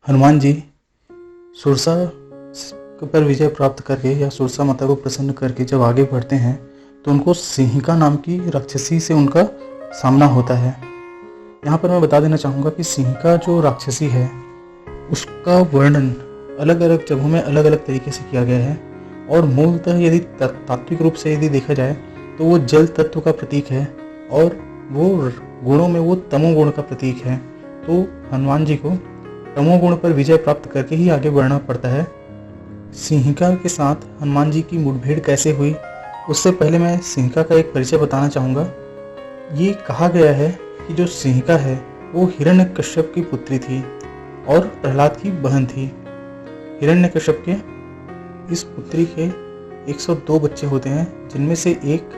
हनुमान जी सुरसा पर विजय प्राप्त करके या सुरसा माता को प्रसन्न करके जब आगे बढ़ते हैं तो उनको सिंहिका नाम की राक्षसी से उनका सामना होता है। यहाँ पर मैं बता देना चाहूँगा कि सिंहिका जो राक्षसी है उसका वर्णन अलग अलग जगहों में अलग अलग तरीके से किया गया है और मूलतः यदि तात्विक रूप से यदि देखा जाए तो वो जल तत्व का प्रतीक है और वो गुणों में वो तमोगुण का प्रतीक है। तो हनुमान जी को तमोगुण पर विजय प्राप्त करके ही आगे बढ़ना पड़ता है। सिंहिका के साथ हनुमान जी की मुठभेड़ कैसे हुई उससे पहले मैं सिंहिका का एक परिचय बताना चाहूँगा। ये कहा गया है कि जो सिंहिका है वो हिरण्यकश्यप की पुत्री थी और प्रहलाद की बहन थी। हिरण्यकश्यप के इस पुत्री के 102 बच्चे होते हैं जिनमें से एक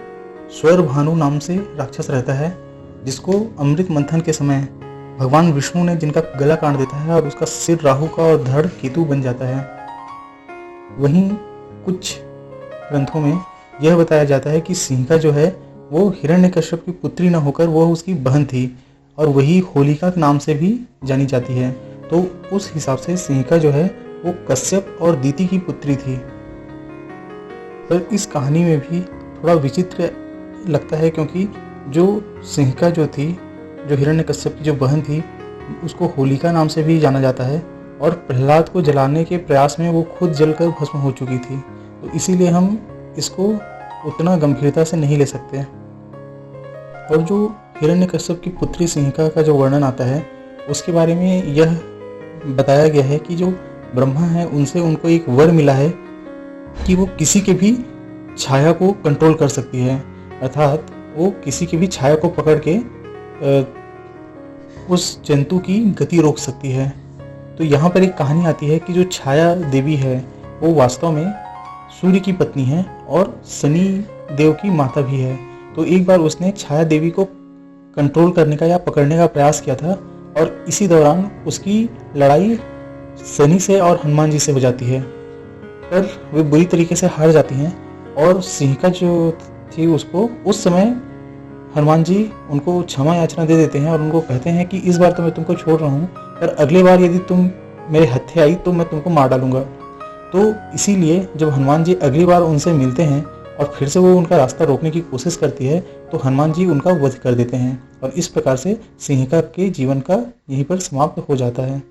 स्वरभानु नाम से राक्षस रहता है जिसको अमृत मंथन के समय भगवान विष्णु ने जिनका गला काट देता है और उसका सिर राहु का और धड़ केतु बन जाता है। वहीं कुछ ग्रंथों में यह बताया जाता है कि सिंहिका जो है वो हिरण्यकश्यप की पुत्री न होकर वो उसकी बहन थी और वही होलिका के नाम से भी जानी जाती है। तो उस हिसाब से सिंहिका जो है वो कश्यप और दीति की पुत्री थी। पर इस कहानी में भी थोड़ा विचित्र लगता है क्योंकि जो सिंहिका जो थी, जो हिरण्यकश्यप की जो बहन थी, उसको होलिका नाम से भी जाना जाता है और प्रहलाद को जलाने के प्रयास में वो खुद जलकर भस्म हो चुकी थी। तो इसीलिए हम इसको उतना गंभीरता से नहीं ले सकते। और जो हिरण्यकश्यप की पुत्री सिंहिका का जो वर्णन आता है उसके बारे में यह बताया गया है कि जो ब्रह्मा है उनसे उनको एक वर मिला है कि वो किसी के भी छाया को कंट्रोल कर सकती है, अर्थात वो किसी की भी छाया को पकड़ के उस जंतु की गति रोक सकती है। तो यहाँ पर एक कहानी आती है कि जो छाया देवी है वो वास्तव में सूर्य की पत्नी है और शनि देव की माता भी है। तो एक बार उसने छाया देवी को कंट्रोल करने का या पकड़ने का प्रयास किया था और इसी दौरान उसकी लड़ाई शनि से और हनुमान जी से हो जाती है, पर वे बुरी तरीके से हार जाती हैं और सिंहिका जो थी उसको उस समय हनुमान जी उनको क्षमा याचना दे देते हैं और उनको कहते हैं कि इस बार तो मैं तुमको छोड़ रहा हूँ, पर अगली बार यदि तुम मेरे हत्थे आई तो मैं तुमको मार डालूंगा। तो इसीलिए जब हनुमान जी अगली बार उनसे मिलते हैं और फिर से वो उनका रास्ता रोकने की कोशिश करती है तो हनुमान जी उनका वध कर देते हैं और इस प्रकार से सिंहिका के जीवन का यहीं पर समाप्त हो जाता है।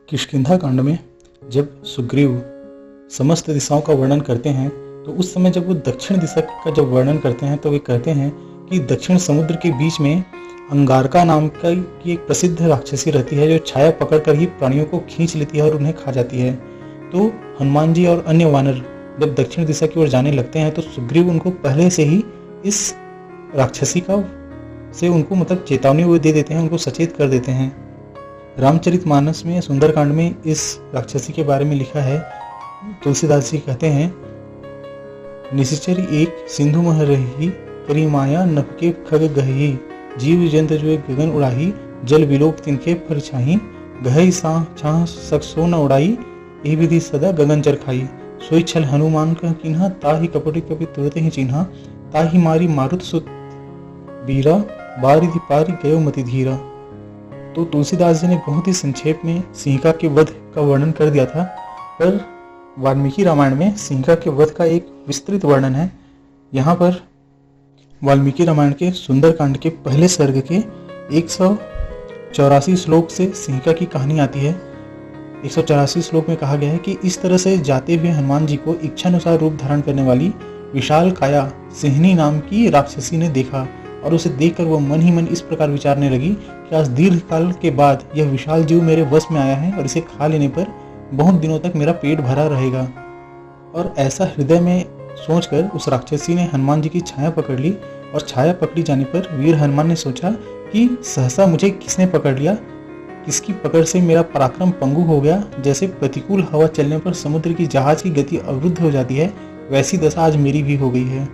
किष्किंधा कांड में जब सुग्रीव समस्त दिशाओं का वर्णन करते हैं तो उस समय जब वो दक्षिण दिशा का जब वर्णन करते हैं तो वे कहते हैं कि दक्षिण समुद्र के बीच में अंगारका नाम की एक प्रसिद्ध राक्षसी रहती है जो छाया पकड़कर ही प्राणियों को खींच लेती है और उन्हें खा जाती है। तो हनुमान जी और अन्य वानर जब दक्षिण दिशा की ओर जाने लगते हैं तो सुग्रीव उनको पहले से ही इस राक्षसी का से उनको मतलब चेतावनी दे देते हैं, उनको सचेत कर देते हैं। रामचरितमानस में सुंदरकांड में इस राक्षसी के बारे में लिखा है। तुलसीदास जी कहते हैं, निश्चरी एक सिंधु मह रही, करी माया नभ के खग गही, जीव जंत जो गगन उड़ाही, जल विलोक तिनके फर छाही, गहई सा छाह सकसो न उड़ाई, ए विधि सदा गगन चर खाई, सोई छल हनुमान का किन्हा, ताहि कपटी कपि तुरते ही चिन्हा, ताहि मारी मारुत सुत बीरा, बारिधि पारी गयो मति धीरा। तो तुलसीदास जी ने बहुत ही संक्षेप में सिंहिका के वध का वर्णन कर दिया था, पर वाल्मीकि रामायण में सिंहिका के वध का एक विस्तृत वर्णन है। यहाँ पर वाल्मीकि रामायण के सुंदरकांड के पहले सर्ग के 184 श्लोक से सिंहिका की कहानी आती है। 184 श्लोक में कहा गया है कि इस तरह से जाते हुए हनुमान जी को इच्छानुसार रूप धारण करने वाली विशाल काया सिंहनी नाम की राक्षसी ने देखा और उसे देखकर वह मन ही मन इस प्रकार विचारने लगी कि आज दीर्घ काल के बाद यह विशाल जीव मेरे वश में आया है और इसे खा लेने पर बहुत दिनों तक मेरा पेट भरा रहेगा। और ऐसा हृदय में सोचकर उस राक्षसी ने हनुमान जी की छाया पकड़ ली और छाया पकड़ी जाने पर वीर हनुमान ने सोचा कि सहसा मुझे किसने पकड़ लिया, किसकी पकड़ से मेरा पराक्रम पंगु हो गया। जैसे प्रतिकूल हवा चलने पर समुद्र की जहाज की गति अवरुद्ध हो जाती है, वैसी दशा आज मेरी भी हो गई है।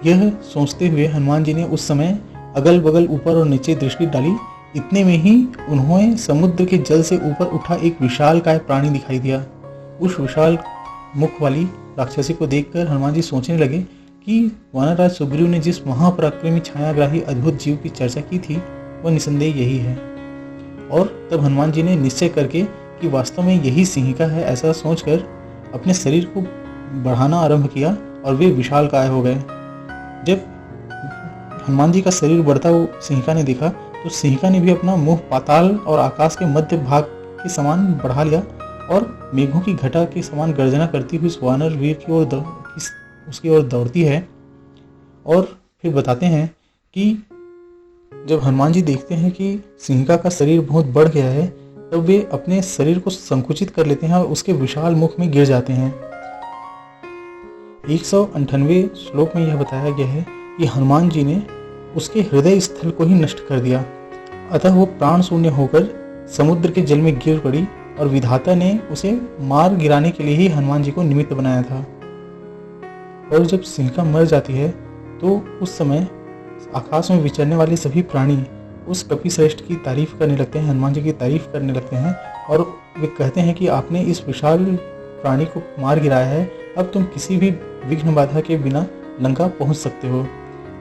यह सोचते हुए हनुमान जी ने उस समय अगल बगल ऊपर और नीचे दृष्टि डाली। इतने में ही उन्होंने समुद्र के जल से ऊपर उठा एक विशालकाय प्राणी दिखाई दिया। उस विशाल मुख वाली राक्षसी को देखकर हनुमान जी सोचने लगे कि वानरराज सुग्रीव ने जिस महापराक्रमी छायाग्राही अद्भुत जीव की चर्चा की थी वह निसंदेह यही है। और तब हनुमान जी ने निश्चय करके कि वास्तव में यही सिंहिका है, ऐसा सोचकर अपने शरीर को बढ़ाना आरंभ किया और वे विशालकाय हो गए। जब हनुमान जी का शरीर बढ़ता वो सिंहिका ने देखा तो सिंहिका ने भी अपना मुंह पाताल और आकाश के मध्य भाग के समान बढ़ा लिया और मेघों की घटा के समान गर्जना करती हुई उस वानर वीर की ओर उसकी ओर दौड़ती है। और फिर बताते हैं कि जब हनुमान जी देखते हैं कि सिंहिका का शरीर बहुत बढ़ गया है तब वे अपने शरीर को संकुचित कर लेते हैं और उसके विशाल मुख में गिर जाते हैं। 198वें श्लोक में यह बताया गया है कि हनुमान जी ने उसके हृदय स्थल को ही नष्ट कर दिया, अतः वो प्राण शून्य होकर समुद्र के जल में गिर पड़ी और विधाता ने उसे मार गिराने के लिए ही हनुमान जी को निमित्त बनाया था। और जब सिंहिका मर जाती है तो उस समय आकाश में विचरने वाले सभी प्राणी उस कपिश्रेष्ठ की तारीफ करने लगते हैं, हनुमान जी की तारीफ करने लगते हैं और वे कहते हैं कि आपने इस विशाल प्राणी को मार गिराया है, अब तुम किसी भी विघ्न बाधा के बिना लंका पहुंच सकते हो।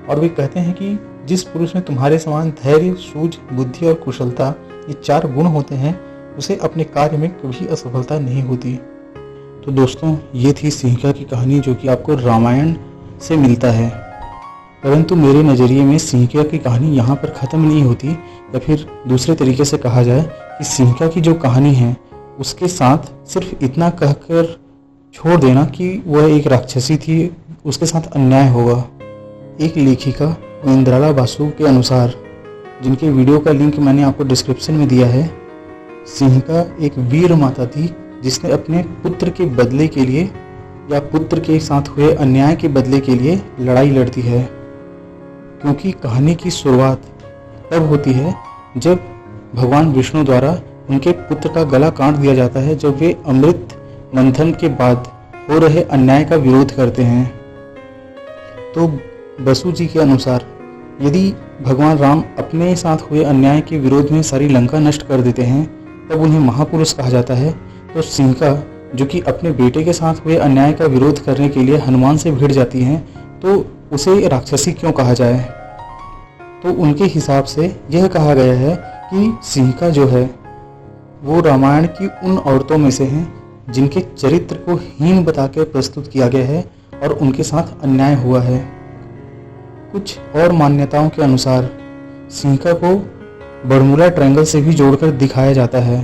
और वे कहते हैं कि जिस पुरुष में तुम्हारे समान धैर्य, सूझ, बुद्धि और कुशलता ये 4 गुण होते हैं उसे अपने कार्य में कभी असफलता नहीं होती। तो दोस्तों, ये थी सिंहिका की कहानी जो कि आपको रामायण से मिलता है। परंतु मेरे नज़रिए में सिंहिका की कहानी यहाँ पर ख़त्म नहीं होती, या फिर दूसरे तरीके से कहा जाए कि सिंहिका की जो कहानी है उसके साथ सिर्फ इतना कहकर छोड़ देना कि वह एक राक्षसी थी, उसके साथ अन्याय होगा। एक लेखिका इंद्राला बासु के अनुसार, जिनके वीडियो का लिंक मैंने आपको डिस्क्रिप्शन में दिया है, सिंहिका एक वीर माता थी जिसने अपने पुत्र के बदले के लिए या पुत्र के साथ हुए अन्याय के बदले के लिए लड़ाई लड़ती है। क्योंकि कहानी की शुरुआत तब होती है जब भगवान विष्णु द्वारा उनके पुत्र का गला काट दिया जाता है, जब वे अमृत मंथन के बाद हो रहे अन्याय का विरोध करते हैं। तो बसु जी के अनुसार यदि भगवान राम अपने साथ हुए अन्याय के विरोध में सारी लंका नष्ट कर देते हैं तब उन्हें महापुरुष कहा जाता है। तो सिंहिका जो कि अपने बेटे के साथ हुए अन्याय का विरोध करने के लिए हनुमान से भिड़ जाती हैं, तो उसे राक्षसी क्यों कहा जाए? तो उनके हिसाब से यह कहा गया है कि सिंहिका जो है वो रामायण की उन औरतों में से हैं जिनके चरित्र को हीन बताकर प्रस्तुत किया गया है और उनके साथ अन्याय हुआ है। कुछ और मान्यताओं के अनुसार सिंहिका को बर्मुडा ट्रायंगल से भी जोड़कर दिखाया जाता है,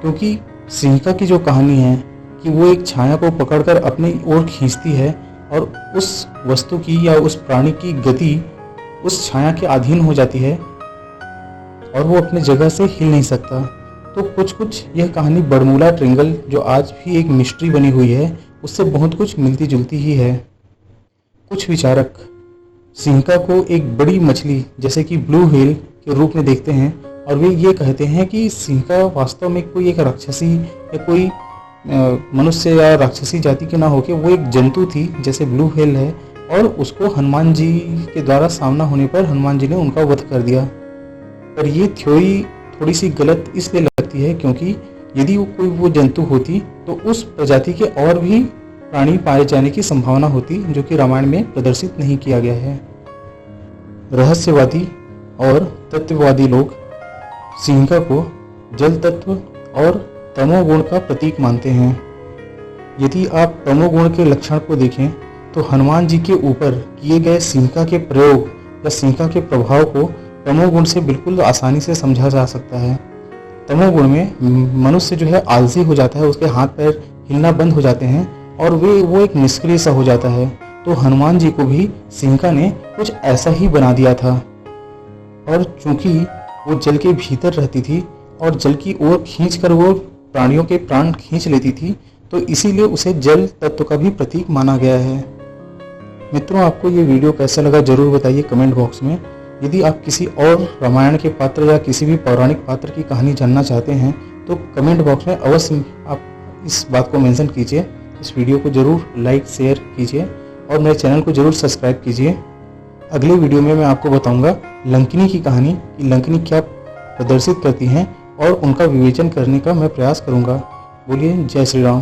क्योंकि सिंहिका की जो कहानी है कि वो एक छाया को पकड़कर अपनी ओर खींचती है और उस वस्तु की या उस प्राणी की गति उस छाया के अधीन हो जाती है और वो अपने जगह से हिल नहीं सकता। तो कुछ यह कहानी बर्मुडा ट्रायंगल जो आज भी एक मिस्ट्री बनी हुई है उससे बहुत कुछ मिलती जुलती ही है। कुछ विचारक सिंहिका को एक बड़ी मछली जैसे कि ब्लू व्हेल के रूप में देखते हैं और वे ये कहते हैं कि सिंहिका वास्तव में कोई एक राक्षसी या कोई मनुष्य या राक्षसी जाति की ना होकर वो एक जंतु थी जैसे ब्लू व्हेल है, और उसको हनुमान जी के द्वारा सामना होने पर हनुमान जी ने उनका वध कर दिया। पर ये थ्योरी थोड़ी सी गलत इसलिए लगती है क्योंकि यदि वो जंतु होती तो उस प्रजाति के और भी प्राणी पाए जाने की संभावना होती, जो कि रामायण में प्रदर्शित नहीं किया गया है। रहस्यवादी और तत्ववादी लोग सिंहिका को जल तत्व और तमोगुण का प्रतीक मानते हैं। यदि आप तमोगुण के लक्षण को देखें तो हनुमान जी के ऊपर किए गए सिंहिका के प्रयोग या सिंहिका के प्रभाव को तमोगुण से बिल्कुल आसानी से समझा जा सकता है। तमोगुण में मनुष्य जो है आलसी हो जाता है, उसके हाथ पैर हिलना बंद हो जाते हैं और वो एक निष्क्रिय सा हो जाता है। तो हनुमान जी को भी सिंहिका ने कुछ ऐसा ही बना दिया था। और चूंकि वो जल के भीतर रहती थी और जल की ओर खींचकर वो प्राणियों के प्राण खींच लेती थी, तो इसीलिए उसे जल तत्व का भी प्रतीक माना गया है। मित्रों, आपको ये वीडियो कैसा लगा जरूर बताइए कमेंट बॉक्स में। यदि आप किसी और रामायण के पात्र या किसी भी पौराणिक पात्र की कहानी जानना चाहते हैं तो कमेंट बॉक्स में अवश्य आप इस बात को मेंशन कीजिए। इस वीडियो को जरूर लाइक शेयर कीजिए और मेरे चैनल को जरूर सब्सक्राइब कीजिए। अगले वीडियो में मैं आपको बताऊंगा लंकिनी की कहानी कि लंकिनी क्या प्रदर्शित करती हैं और उनका विवेचन करने का मैं प्रयास करूंगा। बोलिए जय श्री राम।